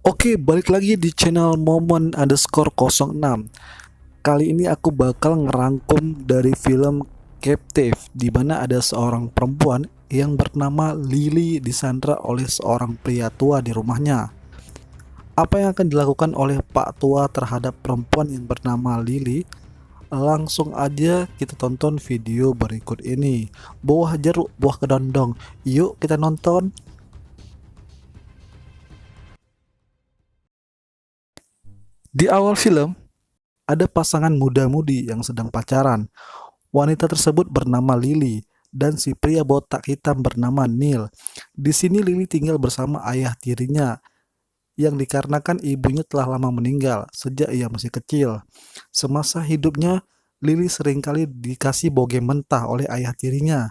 Oke, balik lagi di channel Momen_06. Kali ini aku bakal ngerangkum dari film Captive, di mana ada seorang perempuan yang bernama Lily disandra oleh seorang pria tua di rumahnya. Apa yang akan dilakukan oleh Pak Tua terhadap perempuan yang bernama Lily? Langsung aja kita tonton video berikut ini. Buah jeruk, buah kedondong. Yuk kita nonton. Di awal film, ada pasangan muda-mudi yang sedang pacaran. Wanita tersebut bernama Lily dan si pria botak hitam bernama Neil. Di sini Lily tinggal bersama ayah tirinya yang dikarenakan ibunya telah lama meninggal sejak ia masih kecil. Semasa hidupnya, Lily seringkali dikasih bogem mentah oleh ayah tirinya.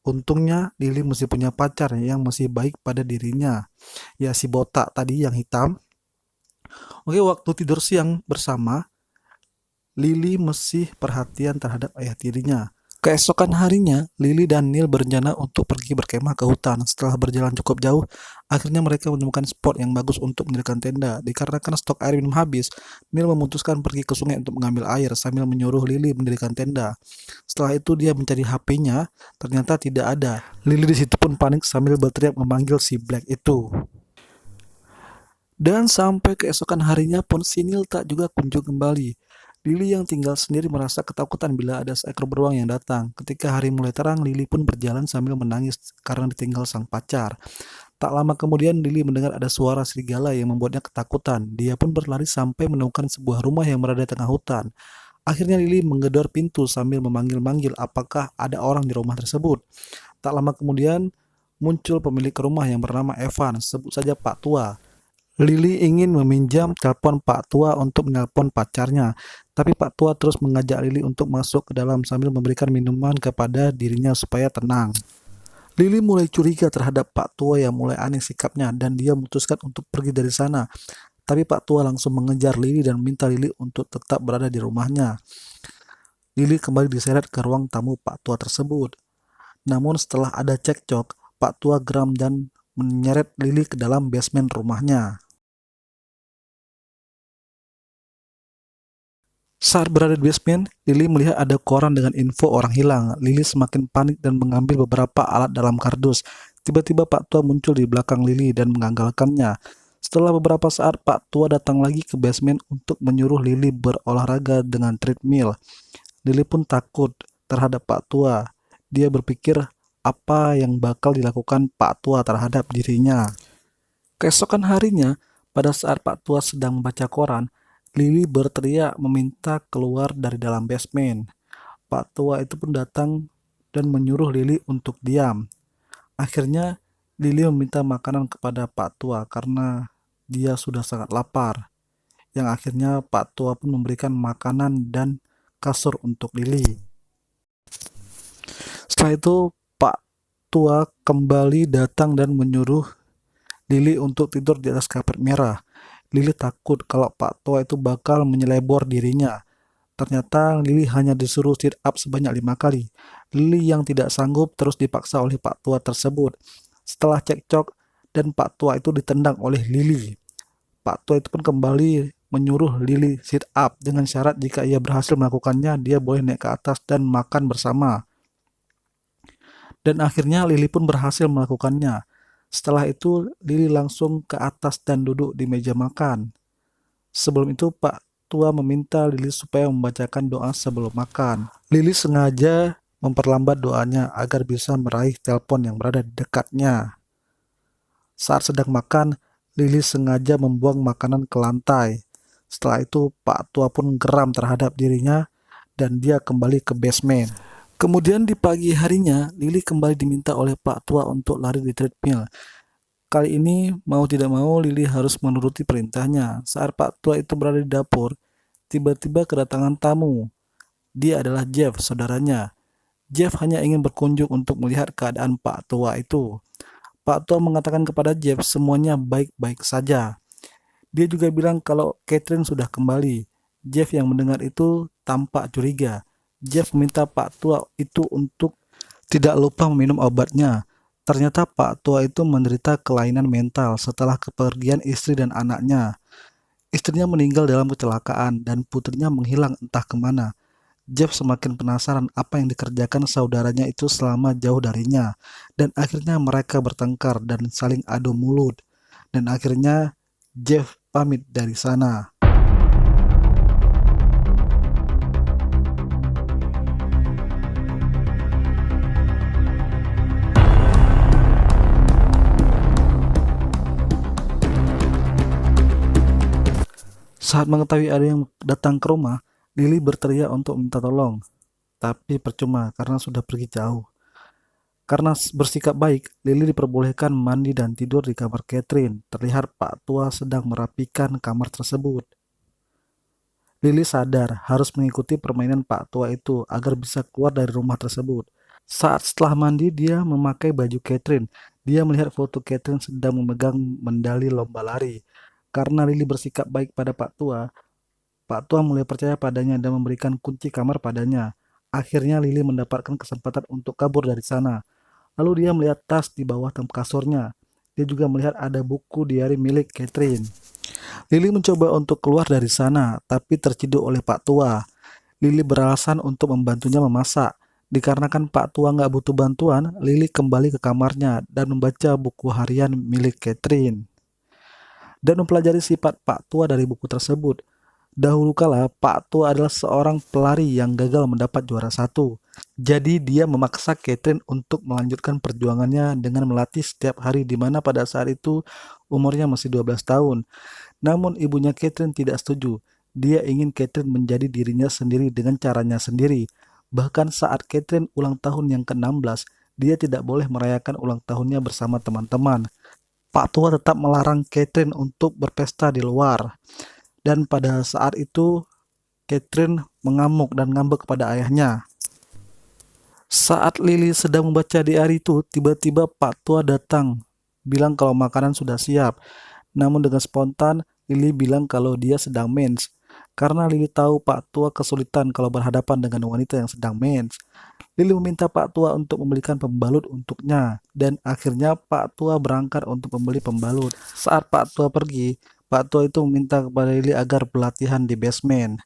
Untungnya Lily masih punya pacar yang masih baik pada dirinya. Ya, si botak tadi yang hitam. Oke, waktu tidur siang bersama, Lily masih perhatian terhadap ayah tirinya. Keesokan harinya, Lily dan Neil berencana untuk pergi berkemah ke hutan. Setelah berjalan cukup jauh, akhirnya mereka menemukan spot yang bagus untuk mendirikan tenda. Dikarenakan stok air minum habis, Neil memutuskan pergi ke sungai untuk mengambil air sambil menyuruh Lily mendirikan tenda. Setelah itu dia mencari HP-nya, ternyata tidak ada. Lily di situ pun panik sambil berteriak memanggil si Black itu. Dan sampai keesokan harinya pun si Neil tak juga kunjung kembali. Lily yang tinggal sendiri merasa ketakutan bila ada seekor beruang yang datang. Ketika hari mulai terang, Lily pun berjalan sambil menangis karena ditinggal sang pacar. Tak lama kemudian, Lily mendengar ada suara serigala yang membuatnya ketakutan. Dia pun berlari sampai menemukan sebuah rumah yang berada di tengah hutan. Akhirnya Lily menggedor pintu sambil memanggil-manggil apakah ada orang di rumah tersebut. Tak lama kemudian, muncul pemilik rumah yang bernama Evan, sebut saja Pak Tua. Lily ingin meminjam telepon Pak Tua untuk menelpon pacarnya, tapi Pak Tua terus mengajak Lily untuk masuk ke dalam sambil memberikan minuman kepada dirinya supaya tenang. Lily mulai curiga terhadap Pak Tua yang mulai aneh sikapnya dan dia memutuskan untuk pergi dari sana. Tapi Pak Tua langsung mengejar Lily dan minta Lily untuk tetap berada di rumahnya. Lily kembali diseret ke ruang tamu Pak Tua tersebut. Namun setelah ada cekcok, Pak Tua geram dan menyeret Lily ke dalam basement rumahnya. Saat berada di basement, Lily melihat ada koran dengan info orang hilang. Lily semakin panik dan mengambil beberapa alat dalam kardus. Tiba-tiba Pak Tua muncul di belakang Lily dan menggagalkannya. Setelah beberapa saat, Pak Tua datang lagi ke basement untuk menyuruh Lily berolahraga dengan treadmill. Lily pun takut terhadap Pak Tua. Dia berpikir apa yang bakal dilakukan Pak Tua terhadap dirinya. Keesokan harinya, pada saat Pak Tua sedang membaca koran, Lily berteriak meminta keluar dari dalam basement. Pak Tua itu pun datang dan menyuruh Lily untuk diam. Akhirnya, Lily meminta makanan kepada Pak Tua karena dia sudah sangat lapar. Yang akhirnya Pak Tua pun memberikan makanan dan kasur untuk Lily. Setelah itu, Pak Tua kembali datang dan menyuruh Lily untuk tidur di atas karpet merah. Lily takut kalau Pak Tua itu bakal menyelebor dirinya. Ternyata Lily hanya disuruh sit up sebanyak 5 kali. Lily yang tidak sanggup terus dipaksa oleh Pak Tua tersebut. Setelah cekcok dan Pak Tua itu ditendang oleh Lily. Pak Tua itu pun kembali menyuruh Lily sit up dengan syarat jika ia berhasil melakukannya, dia boleh naik ke atas dan makan bersama. Dan akhirnya Lily pun berhasil melakukannya. Setelah itu, Lily langsung ke atas dan duduk di meja makan. Sebelum itu, Pak Tua meminta Lily supaya membacakan doa sebelum makan. Lily sengaja memperlambat doanya agar bisa meraih telepon yang berada di dekatnya. Saat sedang makan, Lily sengaja membuang makanan ke lantai. Setelah itu, Pak Tua pun geram terhadap dirinya dan dia kembali ke basement. Kemudian di pagi harinya, Lily kembali diminta oleh Pak Tua untuk lari di treadmill. Kali ini, mau tidak mau, Lily harus menuruti perintahnya. Saat Pak Tua itu berada di dapur, tiba-tiba kedatangan tamu. Dia adalah Jeff, saudaranya. Jeff hanya ingin berkunjung untuk melihat keadaan Pak Tua itu. Pak Tua mengatakan kepada Jeff semuanya baik-baik saja. Dia juga bilang kalau Catherine sudah kembali. Jeff yang mendengar itu tampak curiga. Jeff meminta Pak Tua itu untuk tidak lupa meminum obatnya. Ternyata Pak Tua itu menderita kelainan mental setelah kepergian istri dan anaknya. Istrinya meninggal dalam kecelakaan dan putrinya menghilang entah kemana. Jeff semakin penasaran apa yang dikerjakan saudaranya itu selama jauh darinya. Dan akhirnya mereka bertengkar dan saling adu mulut. Dan akhirnya Jeff pamit dari sana. Saat mengetahui ada yang datang ke rumah, Lily berteriak untuk minta tolong. Tapi percuma karena sudah pergi jauh. Karena bersikap baik, Lily diperbolehkan mandi dan tidur di kamar Catherine. Terlihat Pak Tua sedang merapikan kamar tersebut. Lily sadar harus mengikuti permainan Pak Tua itu agar bisa keluar dari rumah tersebut. Saat setelah mandi, dia memakai baju Catherine. Dia melihat foto Catherine sedang memegang medali lomba lari. Karena Lily bersikap baik pada Pak Tua mulai percaya padanya dan memberikan kunci kamar padanya. Akhirnya Lily mendapatkan kesempatan untuk kabur dari sana. Lalu dia melihat tas di bawah kasurnya. Dia juga melihat ada buku diari milik Catherine. Lily mencoba untuk keluar dari sana, tapi terciduk oleh Pak Tua. Lily beralasan untuk membantunya memasak. Dikarenakan Pak Tua nggak butuh bantuan, Lily kembali ke kamarnya dan membaca buku harian milik Catherine. Dan mempelajari sifat Pak Tua dari buku tersebut. Dahulu kala, Pak Tua adalah seorang pelari yang gagal mendapat juara satu. Jadi dia memaksa Catherine untuk melanjutkan perjuangannya dengan melatih setiap hari di mana pada saat itu umurnya masih 12 tahun. Namun ibunya Catherine tidak setuju. Dia ingin Catherine menjadi dirinya sendiri dengan caranya sendiri. Bahkan saat Catherine ulang tahun yang ke-16, dia tidak boleh merayakan ulang tahunnya bersama teman-teman. Pak Tua tetap melarang Catherine untuk berpesta di luar. Dan pada saat itu, Catherine mengamuk dan ngambek kepada ayahnya. Saat Lily sedang membaca diari itu, tiba-tiba Pak Tua datang, bilang kalau makanan sudah siap. Namun dengan spontan, Lily bilang kalau dia sedang mens. Karena Lily tahu Pak Tua kesulitan kalau berhadapan dengan wanita yang sedang mens. Lily meminta Pak Tua untuk membelikan pembalut untuknya. Dan akhirnya Pak Tua berangkat untuk membeli pembalut. Saat Pak Tua pergi, Pak Tua itu meminta kepada Lily agar berlatihan di basement.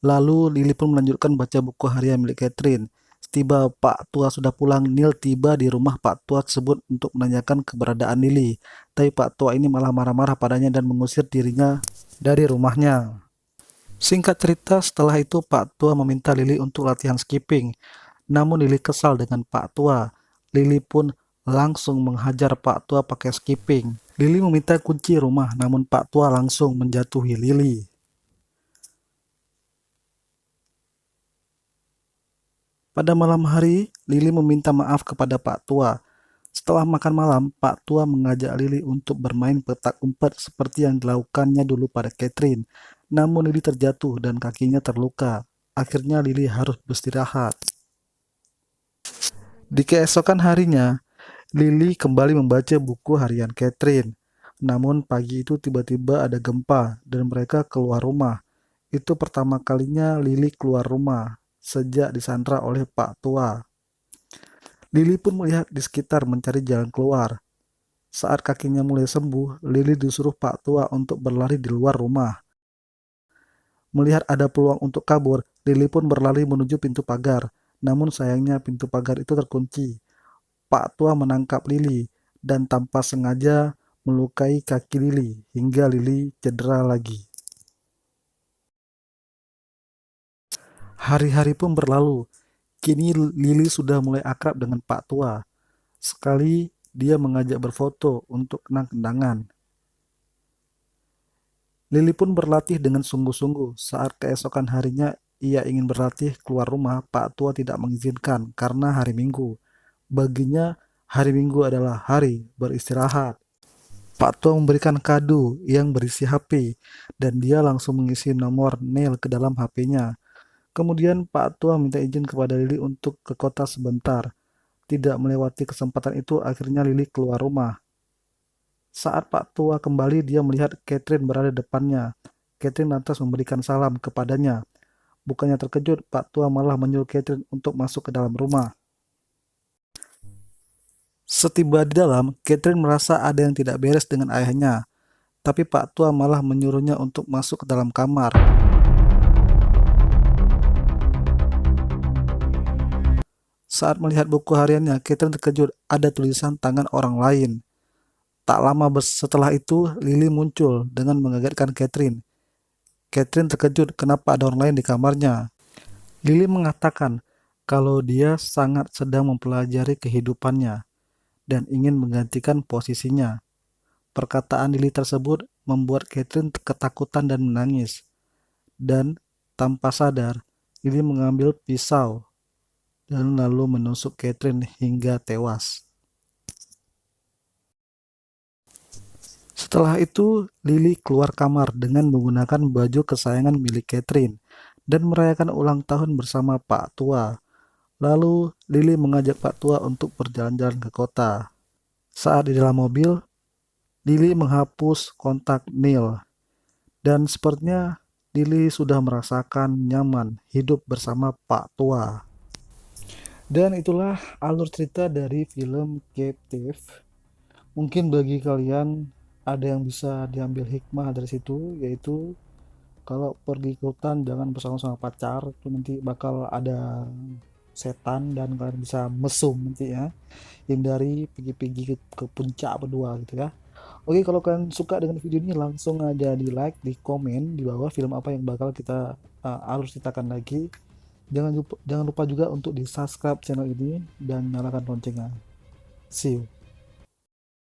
Lalu Lily pun melanjutkan baca buku harian milik Catherine. Setiba Pak Tua sudah pulang, Neil tiba di rumah Pak Tua tersebut untuk menanyakan keberadaan Lily. Tapi Pak Tua ini malah marah-marah padanya dan mengusir dirinya dari rumahnya. Singkat cerita, setelah itu Pak Tua meminta Lily untuk latihan skipping. Namun Lily kesal dengan Pak Tua. Lily pun langsung menghajar Pak Tua pakai skipping. Lily meminta kunci rumah, namun Pak Tua langsung menjatuhi Lily. Pada malam hari, Lily meminta maaf kepada Pak Tua. Setelah makan malam, Pak Tua mengajak Lily untuk bermain petak umpet seperti yang dilakukannya dulu pada Catherine. Namun Lily terjatuh dan kakinya terluka. Akhirnya Lily harus beristirahat. Di keesokan harinya, Lily kembali membaca buku harian Catherine. Namun pagi itu tiba-tiba ada gempa dan mereka keluar rumah. Itu pertama kalinya Lily keluar rumah sejak disandra oleh Pak Tua. Lily pun melihat di sekitar mencari jalan keluar. Saat kakinya mulai sembuh, Lily disuruh Pak Tua untuk berlari di luar rumah. Melihat ada peluang untuk kabur, Lily pun berlari menuju pintu pagar. Namun sayangnya pintu pagar itu terkunci. Pak Tua menangkap Lily dan tanpa sengaja melukai kaki Lily hingga Lily cedera lagi. Hari-hari pun berlalu. Kini Lily sudah mulai akrab dengan Pak Tua. Sekali dia mengajak berfoto untuk kenang-kenangan. Lily pun berlatih dengan sungguh-sungguh. Saat keesokan harinya ia ingin berlatih keluar rumah, Pak Tua tidak mengizinkan karena hari Minggu. Baginya, hari Minggu adalah hari beristirahat. Pak Tua memberikan kado yang berisi HP dan dia langsung mengisi nomor Neil ke dalam HP-nya. Kemudian Pak Tua minta izin kepada Lily untuk ke kota sebentar. Tidak melewati kesempatan itu, akhirnya Lily keluar rumah. Saat Pak Tua kembali, dia melihat Catherine berada di depannya. Catherine lantas memberikan salam kepadanya. Bukannya terkejut, Pak Tua malah menyuruh Catherine untuk masuk ke dalam rumah. Setiba di dalam, Catherine merasa ada yang tidak beres dengan ayahnya, tapi Pak Tua malah menyuruhnya untuk masuk ke dalam kamar. Saat melihat buku hariannya, Catherine terkejut ada tulisan tangan orang lain. Tak lama setelah itu, Lily muncul dengan mengagetkan Catherine. Catherine terkejut kenapa ada orang lain di kamarnya. Lily mengatakan kalau dia sangat sedang mempelajari kehidupannya dan ingin menggantikan posisinya. Perkataan Lily tersebut membuat Catherine ketakutan dan menangis. Dan tanpa sadar, Lily mengambil pisau dan lalu menusuk Catherine hingga tewas. Setelah itu, Lily keluar kamar dengan menggunakan baju kesayangan milik Catherine dan merayakan ulang tahun bersama Pak Tua. Lalu, Lily mengajak Pak Tua untuk berjalan-jalan ke kota. Saat di dalam mobil, Lily menghapus kontak Neil. Dan sepertinya Lily sudah merasakan nyaman hidup bersama Pak Tua. Dan itulah alur cerita dari film Captive. Mungkin bagi kalian ada yang bisa diambil hikmah dari situ, yaitu kalau pergi ke hutan jangan bersama-sama pacar, itu nanti bakal ada setan dan kalian bisa mesum nanti ya. Hindari pergi-pergi ke puncak berdua gitu ya. Oke, kalau kalian suka dengan video ini langsung aja di like, di komen di bawah film apa yang bakal kita alur ceritakan lagi. Jangan lupa juga untuk di subscribe channel ini dan nyalakan loncengnya. See you.